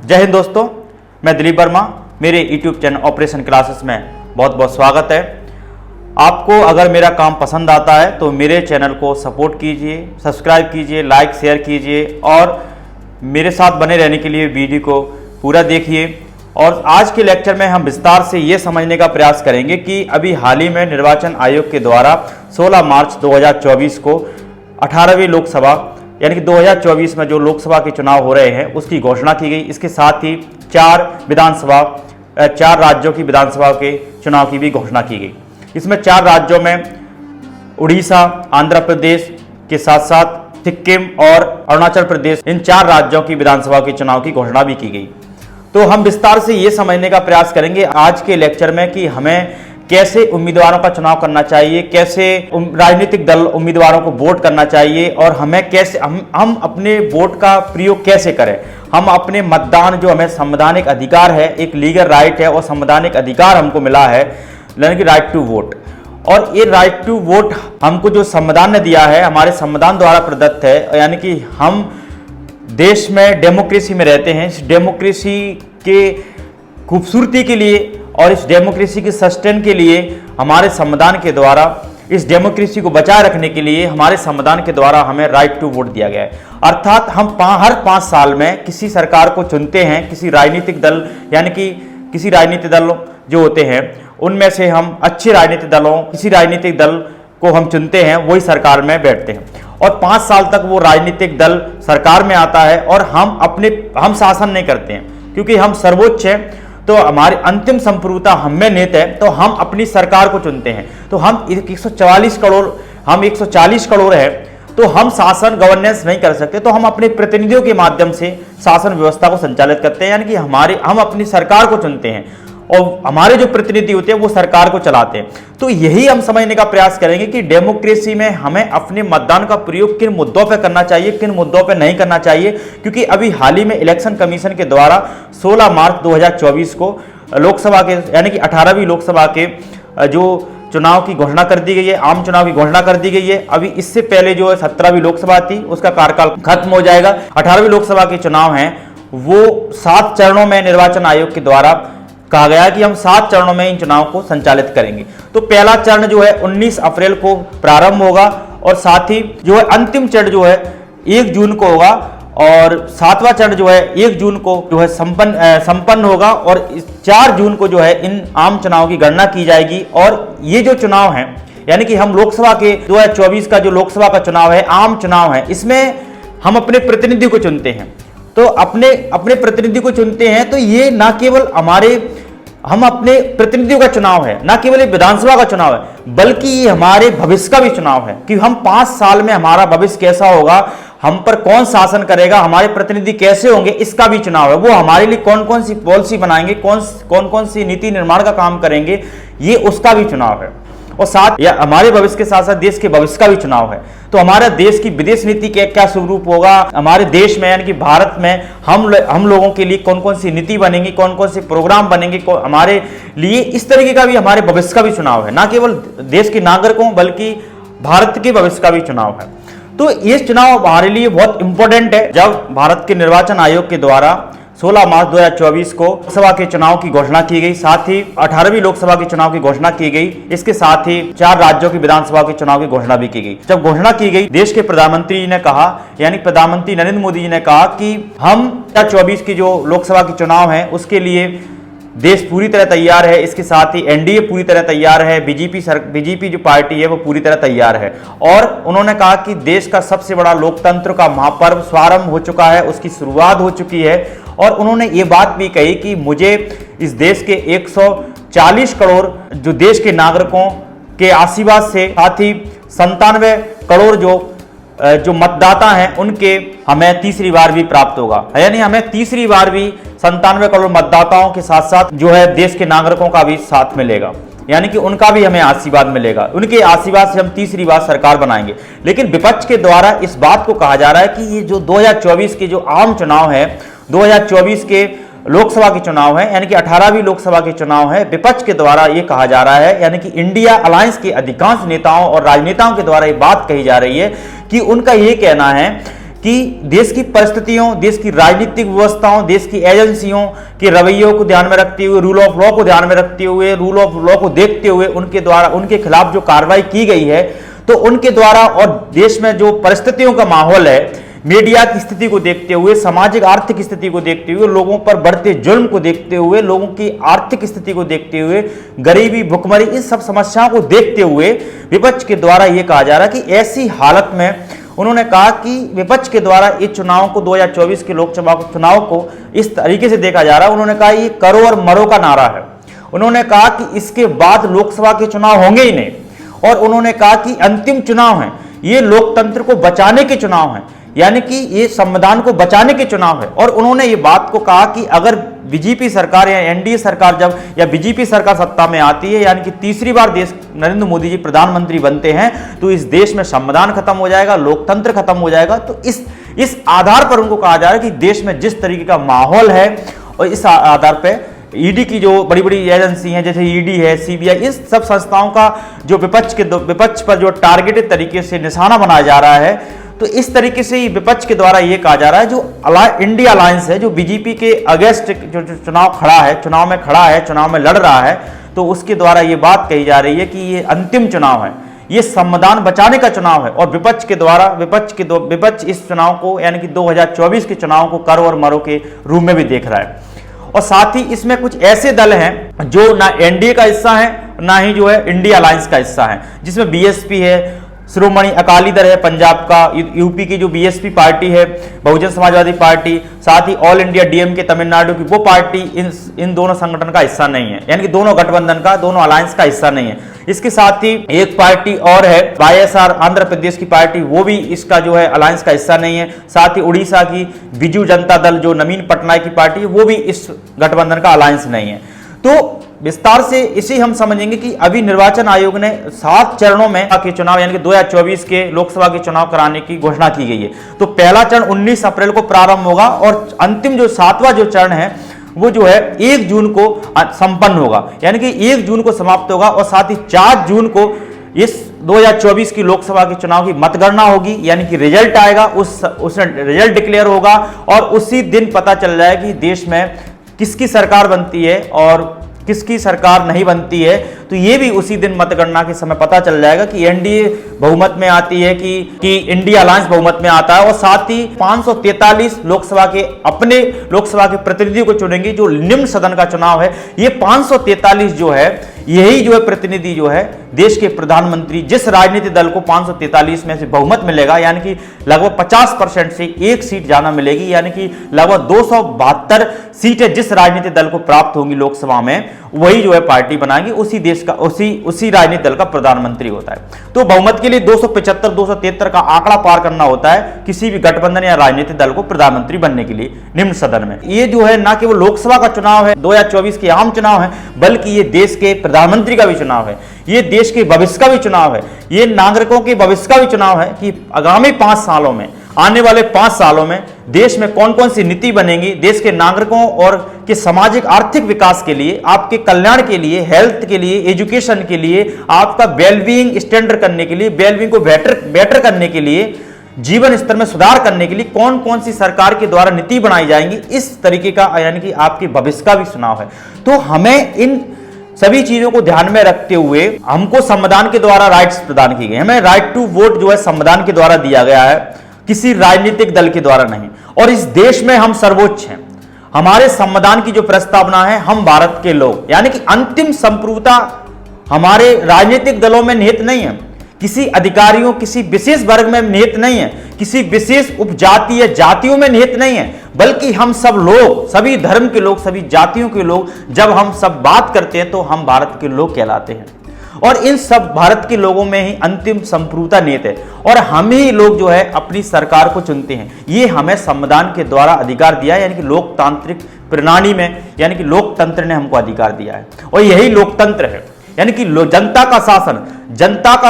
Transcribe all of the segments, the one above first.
जय हिंद दोस्तों, मैं दिलीप वर्मा। मेरे YouTube चैनल ऑपरेशन क्लासेस में बहुत बहुत स्वागत है। आपको अगर मेरा काम पसंद आता है तो मेरे चैनल को सपोर्ट कीजिए, सब्सक्राइब कीजिए, लाइक शेयर कीजिए और मेरे साथ बने रहने के लिए वीडियो को पूरा देखिए। और आज के लेक्चर में हम विस्तार से ये समझने का प्रयास करेंगे कि अभी हाल ही में निर्वाचन आयोग के द्वारा 16 मार्च 2024 को 18वीं लोकसभा यानी कि 2024 में जो लोकसभा के चुनाव हो रहे हैं उसकी घोषणा की गई। इसके साथ ही चार राज्यों की विधानसभा के चुनाव की भी घोषणा की गई। इसमें 4 राज्यों में उड़ीसा, आंध्र प्रदेश के साथ साथ सिक्किम और अरुणाचल प्रदेश, इन 4 राज्यों की विधानसभा के चुनाव की घोषणा भी की गई। तो हम विस्तार से ये समझने का प्रयास करेंगे आज के लेक्चर में कि हमें कैसे उम्मीदवारों का चुनाव करना चाहिए, कैसे राजनीतिक दल उम्मीदवारों को वोट करना चाहिए और हमें कैसे हम अपने वोट का प्रयोग कैसे करें। हम अपने मतदान जो हमें संवैधानिक अधिकार है, एक लीगल राइट है और संवैधानिक अधिकार हमको मिला है, यानी कि राइट टू वोट। और ये राइट टू वोट हमको जो संविधान ने दिया है, हमारे संविधान द्वारा प्रदत्त है, यानी कि हम देश में डेमोक्रेसी में रहते हैं। इस डेमोक्रेसी के खूबसूरती के लिए और इस डेमोक्रेसी के सस्टेन के लिए हमारे संविधान के द्वारा, इस डेमोक्रेसी को बचाए रखने के लिए हमारे संविधान के द्वारा हमें राइट टू वोट दिया गया है। अर्थात हम हर 5 साल में किसी सरकार को चुनते हैं, किसी राजनीतिक दल यानी कि किसी राजनीतिक दल जो होते हैं उनमें से हम अच्छे राजनीतिक दलों, किसी राजनीतिक दल को हम चुनते हैं, वही सरकार में बैठते हैं और 5 साल तक वो राजनीतिक दल सरकार में आता है और हम शासन नहीं करते हैं क्योंकि हम सर्वोच्च हैं। तो हमारी अंतिम संप्रभुता हम में निहित है, तो हम अपनी सरकार को चुनते हैं। तो हम 140 करोड़ है, तो हम शासन गवर्नेंस नहीं कर सकते, तो हम अपने प्रतिनिधियों के माध्यम से शासन व्यवस्था को संचालित करते हैं, यानी कि हम अपनी सरकार को चुनते हैं और हमारे जो प्रतिनिधि होते हैं वो सरकार को चलाते हैं। तो यही हम समझने का प्रयास करेंगे कि डेमोक्रेसी में हमें अपने मतदान का प्रयोग किन मुद्दों पर करना चाहिए, किन मुद्दों पर नहीं करना चाहिए। क्योंकि अभी हाल ही में इलेक्शन कमीशन के द्वारा 16 मार्च 2024 को लोकसभा के यानी कि 18वीं लोकसभा के जो चुनाव की घोषणा कर दी गई है, आम चुनाव की घोषणा कर दी गई है। अभी इससे पहले जो 17वीं लोकसभा थी उसका कार्यकाल खत्म हो जाएगा। 18वीं लोकसभा के चुनाव हैं वो 7 चरणों में निर्वाचन आयोग के द्वारा कहा गया है कि हम 7 चरणों में इन चुनाव को संचालित करेंगे। तो पहला चरण जो है 19 अप्रैल को प्रारंभ होगा और साथ ही जो है अंतिम चरण जो है 1 जून को होगा और 7वां चरण जो है 1 जून को जो है संपन्न होगा और 4 जून को जो है इन आम चुनाव की गणना की जाएगी। और ये जो चुनाव है यानी कि हम लोकसभा के 2024 का जो लोकसभा का चुनाव है, आम चुनाव है, इसमें हम अपने प्रतिनिधि को चुनते हैं। तो अपने प्रतिनिधि को चुनते हैं, तो ये ना केवल हम अपने प्रतिनिधियों का चुनाव है, ना केवल विधानसभा का चुनाव है, बल्कि ये हमारे भविष्य का भी चुनाव है कि हम 5 साल में हमारा भविष्य कैसा होगा, हम पर कौन शासन करेगा, हमारे प्रतिनिधि कैसे होंगे, इसका भी चुनाव है। वो हमारे लिए कौन कौन सी पॉलिसी बनाएंगे, कौन कौन सी नीति निर्माण का काम करेंगे, ये उसका भी चुनाव है। और साथ या हमारे भविष्य के साथ साथ देश के भविष्य का भी चुनाव है। तो हमारा देश की विदेश नीति क्या स्वरूप होगा, हमारे देश में यानी कि भारत में हम लोगों के लिए कौन कौन सी नीति बनेंगी, कौन कौन से प्रोग्राम बनेंगे हमारे लिए, इस तरीके का भी हमारे भविष्य का भी चुनाव है। ना केवल देश के नागरिकों बल्कि भारत के भविष्य का भी चुनाव है। तो ये चुनाव हमारे लिए बहुत इंपॉर्टेंट है। जब भारत के निर्वाचन आयोग के द्वारा 16 मार्च 2024 को लोकसभा के चुनाव की घोषणा की गई, साथ ही 18वीं लोकसभा के चुनाव की घोषणा की गई, इसके साथ ही 4 राज्यों की विधानसभा के चुनाव की घोषणा भी की गई। जब घोषणा की गई, देश के प्रधानमंत्री ने कहा, यानी प्रधानमंत्री नरेंद्र मोदी जी ने कहा कि हम 2024 की जो लोकसभा के चुनाव है उसके लिए देश पूरी तरह तैयार है। इसके साथ ही एनडीए पूरी तरह तैयार है, बीजेपी जो पार्टी है वो पूरी तरह तैयार है। और उन्होंने कहा कि देश का सबसे बड़ा लोकतंत्र का महापर्व प्रारंभ हो चुका है, उसकी शुरुआत हो चुकी है। और उन्होंने ये बात भी कही कि मुझे इस देश के 140 करोड़ जो देश के नागरिकों के आशीर्वाद से, साथ ही 97 करोड़ जो मतदाता हैं उनके हमें तीसरी बार भी प्राप्त होगा, यानी हमें तीसरी बार भी 97 करोड़ मतदाताओं के साथ साथ जो है देश के नागरिकों का भी साथ मिलेगा, यानी कि उनका भी हमें आशीर्वाद मिलेगा। उनके आशीर्वाद से हम तीसरी बार सरकार बनाएंगे। लेकिन विपक्ष के द्वारा इस बात को कहा जा रहा है कि ये जो 2024 के जो आम चुनाव है, 2024 के लोकसभा के चुनाव है, यानी कि 18वीं लोकसभा के चुनाव है, विपक्ष के द्वारा ये कहा जा रहा है, यानी कि इंडिया अलायंस के अधिकांश नेताओं और राजनेताओं के द्वारा ये बात कही जा रही है कि उनका ये कहना है कि देश की परिस्थितियों, देश की राजनीतिक व्यवस्थाओं, देश की एजेंसियों के रवैयों को ध्यान में रखते हुए, रूल ऑफ लॉ को ध्यान में रखते हुए, रूल ऑफ लॉ को देखते हुए उनके द्वारा उनके खिलाफ जो कार्रवाई की गई है, तो उनके द्वारा और देश में जो परिस्थितियों का माहौल है, मीडिया की स्थिति को देखते हुए, सामाजिक आर्थिक स्थिति को देखते हुए, लोगों पर बढ़ते जुल्म को देखते हुए, लोगों की आर्थिक स्थिति को देखते हुए, गरीबी, भुखमरी, इन सब समस्याओं को देखते हुए विपक्ष के द्वारा यह कहा जा रहा है कि ऐसी हालत में उन्होंने कहा कि विपक्ष के द्वारा इस चुनाव को 2024 के लोकसभा चुनाव को इस तरीके से देखा जा रहा है। उन्होंने कहा ये करो और मरो का नारा है। उन्होंने कहा कि इसके बाद लोकसभा के चुनाव होंगे ही नहीं, और उन्होंने कहा कि अंतिम चुनाव है, ये लोकतंत्र को बचाने के चुनाव है, यानी कि ये संविधान को बचाने के चुनाव है। और उन्होंने ये बात को कहा कि अगर बीजेपी सरकार या एनडीए सरकार जब या बीजेपी सरकार सत्ता में आती है, यानी कि तीसरी बार देश नरेंद्र मोदी जी प्रधानमंत्री बनते हैं, तो इस देश में संविधान खत्म हो जाएगा, लोकतंत्र खत्म हो जाएगा। तो इस आधार पर उनको कहा जा रहा है कि देश में जिस तरीके का माहौल है, और इस आधार पर ईडी की जो बड़ी बड़ी एजेंसी हैं जैसे ईडी है, सीबीआई, इस सब संस्थाओं का जो विपक्ष पर जो टारगेटेड तरीके से निशाना बनाया जा रहा है, तो इस तरीके से विपक्ष के द्वारा यह कहा जा रहा है जो इंडिया अलायंस है, जो बीजेपी के अगेंस्ट जो चुनाव में खड़ा है, चुनाव में लड़ रहा है, तो उसके द्वारा यह बात कही जा रही है कि ये अंतिम चुनाव है, ये संविधान बचाने का चुनाव है। और विपक्ष इस चुनाव को यानी कि 2024 के चुनाव को करो और मरो के रूप में भी देख रहा है। और साथ ही इसमें कुछ ऐसे दल हैं जो ना एनडीए का हिस्सा है, ना ही जो है इंडिया अलायंस का हिस्सा है, जिसमें बीएसपी है, श्रोमणी अकाली दल है पंजाब का, यूपी की जो बीएसपी पार्टी है, बहुजन समाजवादी पार्टी, साथ ही ऑल इंडिया डीएमके तमिलनाडु की वो पार्टी इन दोनों संगठन का हिस्सा नहीं है, यानी कि दोनों गठबंधन का, दोनों अलायंस का हिस्सा नहीं है। इसके साथ ही एक पार्टी और है वाईएसआर आंध्र प्रदेश की पार्टी, वो भी इसका जो है अलायंस का हिस्सा नहीं है। साथ ही उड़ीसा की बिजू जनता दल जो नवीन पटनायक की पार्टी है, वो भी इस गठबंधन का अलायंस नहीं है। तो विस्तार से इसी हम समझेंगे कि अभी निर्वाचन आयोग ने 7 चरणों में के चुनाव यानी कि 2024 के लोकसभा के चुनाव कराने की घोषणा की गई है। तो पहला चरण 19 अप्रैल को प्रारंभ होगा और अंतिम जो 7वां जो चरण है वो जो है 1 जून को संपन्न होगा, यानी कि 1 जून को समाप्त होगा। और साथ ही 4 जून को इस 2024 की लोकसभा के चुनाव की मतगणना होगी, यानी कि रिजल्ट आएगा, उसमें रिजल्ट डिक्लेयर होगा और उसी दिन पता चल जाएगा कि देश में किसकी सरकार बनती है और किसकी सरकार नहीं बनती है। तो ये भी उसी दिन मतगणना के समय पता चल जाएगा कि एनडीए बहुमत में आती है कि इंडिया अलायंस बहुमत में आता है। और साथ ही 543 लोकसभा के अपने लोकसभा के प्रतिनिधियों को चुनेंगे, जो निम्न सदन का चुनाव है। ये 543 जो है यही जो है प्रतिनिधि जो है देश के प्रधानमंत्री, जिस राजनीतिक दल को 543 में से बहुमत मिलेगा, यानी कि लगभग 50% से 1 सीट ज्यादा मिलेगी, यानी कि लगभग 272 सीटें जिस राजनीतिक दल को प्राप्त होंगी लोकसभा में, वही जो है पार्टी बनाएगी, उसी देश का उसी राजनीतिक दल का प्रधानमंत्री होता है। तो बहुमत के लिए 275 273 का आंकड़ा पार करना होता है किसी भी गठबंधन या राजनीतिक दल को प्रधानमंत्री बनने के लिए निम्न सदन में। ये जो है ना केवल लोकसभा का चुनाव है, 2024 के आम चुनाव है, बल्कि ये देश के प्रधानमंत्री का भी चुनाव है, ये देश के भविष्य का भी चुनाव है, ये नागरिकों के भविष्य का भी चुनाव है कि आगामी 5 सालों में, आने वाले 5 सालों में देश में कौन कौन सी नीति बनेगी देश के नागरिकों और के सामाजिक आर्थिक विकास के लिए, आपके कल्याण के लिए, हेल्थ के लिए, एजुकेशन के लिए, आपका वेलबींग स्टैंडर्ड करने के लिए, वेलबींग को बेटर करने के लिए, जीवन स्तर में सुधार करने के लिए कौन कौन सी सरकार के द्वारा नीति बनाई जाएंगी, इस तरीके का यानी कि आपके भविष्य का भी चुनाव है। तो हमें इन सभी चीजों को ध्यान में रखते हुए हमको संविधान के द्वारा राइट्स प्रदान की गई, हमें राइट टू वोट जो है संविधान के द्वारा दिया गया है, किसी राजनीतिक दल के द्वारा नहीं। और इस देश में हम सर्वोच्च हैं, हमारे संविधान की जो प्रस्तावना है, हम भारत के लोग, यानी कि अंतिम संप्रभुता हमारे राजनीतिक दलों में निहित नहीं है, किसी अधिकारियों किसी विशेष वर्ग में निहित नहीं है, किसी विशेष उपजाति या जातियों में निहित नहीं है, बल्कि हम सब लोग, सभी धर्म के लोग, सभी जातियों के लोग, जब हम सब बात करते हैं तो हम भारत के लोग कहलाते हैं। और इन सब भारत के लोगों में ही अंतिम संप्रभुता निहित है और हम ही लोग जो है अपनी सरकार को चुनते हैं। ये हमें संविधान के द्वारा अधिकार दिया है, यानी कि लोकतांत्रिक प्रणाली में, यानी कि लोकतंत्र ने हमको अधिकार दिया है और यही लोकतंत्र है, यानी कि जनता का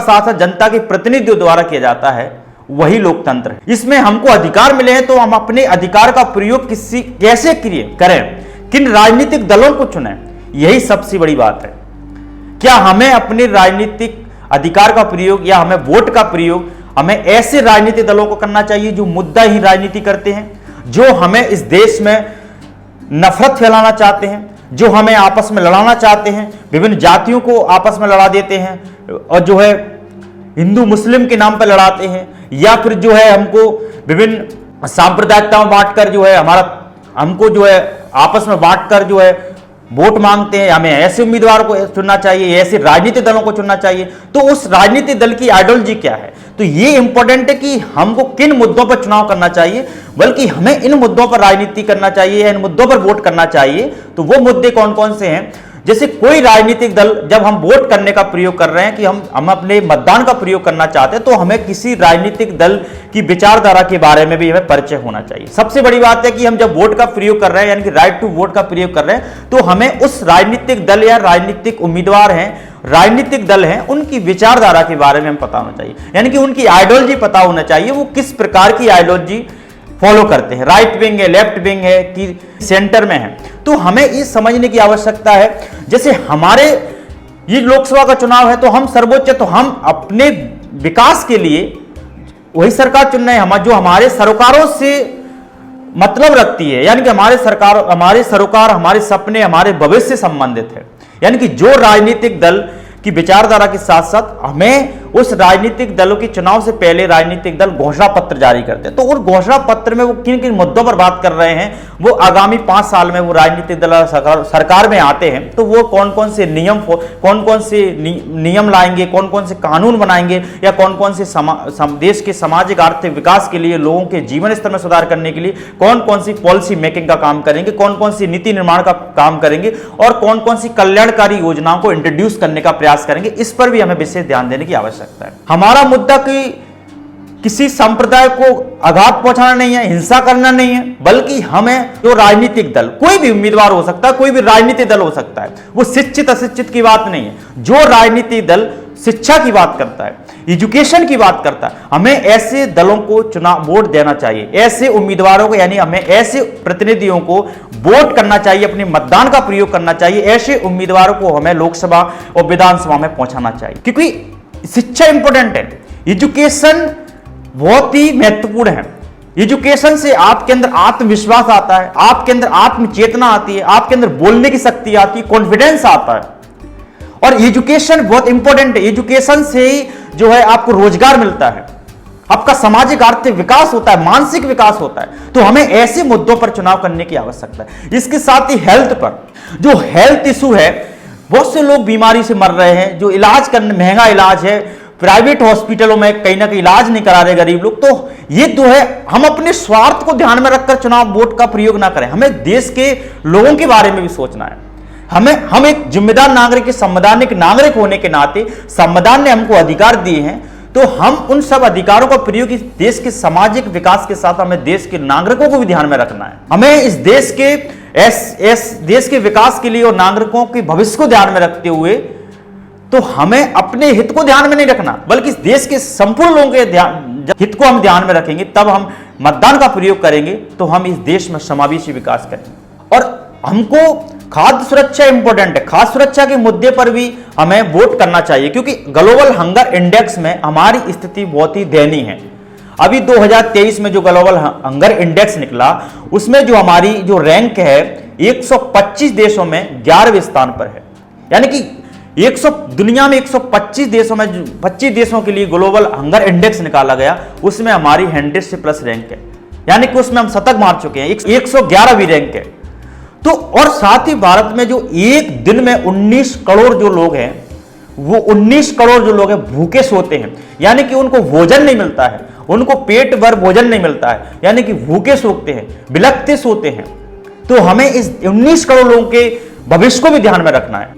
शासन जनता के प्रतिनिधियों द्वारा किया जाता है, वही लोकतंत्र है। इसमें हमको अधिकार मिले हैं तो हम अपने अधिकार का प्रयोग कैसे करें, किन राजनीतिक दलों को चुनें, यही सबसे बड़ी बात है। क्या हमें अपने राजनीतिक अधिकार का प्रयोग या हमें वोट का प्रयोग हमें ऐसे राजनीतिक दलों को करना चाहिए जो मुद्दाहीन राजनीति करते हैं, जो हमें इस देश में नफरत फैलाना चाहते हैं, जो हमें आपस में लड़ाना चाहते हैं, विभिन्न जातियों को आपस में लड़ा देते हैं और जो है हिंदू मुस्लिम के नाम पर लड़ाते हैं, या फिर जो है हमको विभिन्न सांप्रदायिकताओं बांटकर जो है हमको जो है आपस में बांटकर जो है वोट मांगते हैं। हमें ऐसे उम्मीदवार को चुनना चाहिए, ऐसे राजनीतिक दलों को चुनना चाहिए। तो उस राजनीतिक दल की आइडियोलॉजी क्या है, तो ये इंपॉर्टेंट है कि हमको किन मुद्दों पर चुनाव करना चाहिए, बल्कि हमें इन मुद्दों पर राजनीति करना चाहिए, इन मुद्दों पर वोट करना चाहिए। तो वो मुद्दे कौन कौन से हैं, जैसे कोई राजनीतिक दल, जब हम वोट करने का प्रयोग कर रहे हैं कि हम अपने मतदान का प्रयोग करना चाहते हैं, तो हमें किसी राजनीतिक दल की विचारधारा के बारे में भी हमें परिचय होना चाहिए। सबसे बड़ी बात है कि हम जब वोट का प्रयोग कर रहे हैं, यानी कि राइट टू वोट का प्रयोग कर रहे हैं, तो हमें उस राजनीतिक दल या राजनीतिक उम्मीदवार हैं, राजनीतिक दल हैं, उनकी विचारधारा के बारे में हमें पता होना चाहिए, यानी कि उनकी आइडियोलॉजी पता होना चाहिए, वो किस प्रकार की आइडियोलॉजी फॉलो करते हैं, राइट विंग है, लेफ्ट विंग है कि सेंटर में है। तो हमें ये समझने की आवश्यकता है, जैसे हमारे ये लोकसभा का चुनाव है तो हम सर्वोच्च, तो हम अपने विकास के लिए वही सरकार चुन रहे हैं जो हमारे सरोकारों से मतलब रखती है, यानी कि हमारे सरोकार, हमारे सपने, हमारे भविष्य से संबंधित है। यानी कि जो राजनीतिक दल की विचारधारा के साथ साथ हमें उस राजनीतिक दलों के चुनाव से पहले राजनीतिक दल घोषणा पत्र जारी करते हैं। तो उस घोषणा पत्र में वो किन किन मुद्दों पर बात कर रहे हैं, वो आगामी 5 साल में वो राजनीतिक दल सरकार में आते हैं तो वो कौन कौन से नियम लाएंगे, कौन कौन से कानून बनाएंगे, या कौन कौन से देश के सामाजिक आर्थिक विकास के लिए, लोगों के जीवन स्तर में सुधार करने के लिए कौन कौन सी पॉलिसी मेकिंग का काम करेंगे, कौन कौन सी नीति निर्माण का काम करेंगे, और कौन कौन सी कल्याणकारी योजनाओं को इंट्रोड्यूस करने का प्रयास करेंगे। इस पर भी हमें विशेष ध्यान देने की आवश्यकता है। हमारा मुद्दा किसी संप्रदाय को आघात पहुंचाना नहीं है, हिंसा करना नहीं है, बल्कि हमें जो राजनीतिक दल, कोई भी उम्मीदवार हो सकता है, कोई भी राजनीतिक दल हो सकता है, वो शिक्षित अशिक्षित की बात नहीं है। जो राजनीतिक दल शिक्षा की बात करता है, एजुकेशन की बात करता है, हमें ऐसे दलों को चुनाव वोट देना चाहिए, ऐसे उम्मीदवारों को, यानी हमें ऐसे प्रतिनिधियों को वोट करना चाहिए, अपने मतदान का प्रयोग करना चाहिए, ऐसे उम्मीदवारों को हमें लोकसभा और विधानसभा में पहुंचाना चाहिए, क्योंकि शिक्षा इंपॉर्टेंट है, एजुकेशन बहुत ही महत्वपूर्ण है। एजुकेशन से आपके अंदर आत्मविश्वास आता है, आपके अंदर आत्मचेतना आती है, आपके अंदर बोलने की शक्ति आती है, कॉन्फिडेंस आता है। और एजुकेशन बहुत इंपॉर्टेंट है, एजुकेशन से ही जो है आपको रोजगार मिलता है, आपका सामाजिक आर्थिक विकास होता है, मानसिक विकास होता है। तो हमें ऐसे मुद्दों पर चुनाव करने की आवश्यकता है। इसके साथ ही हेल्थ पर, जो हेल्थ इशू है, बहुत से लोग बीमारी से मर रहे हैं, जो इलाज करने, महंगा इलाज है, प्राइवेट हॉस्पिटलों में कहीं ना कहीं इलाज नहीं करा रहे गरीब लोग। तो ये जो है, हम अपने स्वार्थ को ध्यान में रखकर चुनाव वोट का प्रयोग ना करें, हमें देश के लोगों के बारे में भी सोचना है। हम एक जिम्मेदार नागरिक के, संवैधानिक नागरिक होने के नाते संविधान ने हमको अधिकार दिए हैं, तो हम उन सब अधिकारों का प्रयोग इस देश के सामाजिक विकास के साथ हमें देश के नागरिकों को भी ध्यान में रखना है। हमें इस देश के विकास के लिए और नागरिकों के भविष्य को ध्यान में रखते हुए, तो हमें अपने हित को ध्यान में नहीं रखना, बल्कि इस देश के संपूर्ण लोगों के हित को हम ध्यान में रखेंगे, तब हम मतदान का प्रयोग करेंगे, तो हम इस देश में समावेशी विकास करेंगे। और हमको खाद्य सुरक्षा इंपॉर्टेंट है, खाद्य सुरक्षा के मुद्दे पर भी हमें वोट करना चाहिए, क्योंकि ग्लोबल हंगर इंडेक्स में हमारी स्थिति बहुत ही दयनीय है। अभी 2023 में जो ग्लोबल हंगर इंडेक्स निकला, उसमें जो हमारी जो रैंक है 125 देशों में 11वें स्थान पर है। यानी कि दुनिया में 125 देशों में 25 देशों के लिए ग्लोबल हंगर इंडेक्स निकाला गया, उसमें हमारी 100 से प्लस रैंक है, यानी कि उसमें हम शतक मार चुके हैं, 111वीं रैंक है। तो और साथ ही भारत में जो एक दिन में 19 करोड़ जो लोग हैं, वो 19 करोड़ जो लोग हैं भूखे सोते हैं, यानी कि उनको भोजन नहीं मिलता है, उनको पेट भर भोजन नहीं मिलता है, यानी कि भूखे सोते हैं, बिलखते सोते हैं। तो हमें इस 19 करोड़ लोगों के भविष्य को भी ध्यान में रखना है।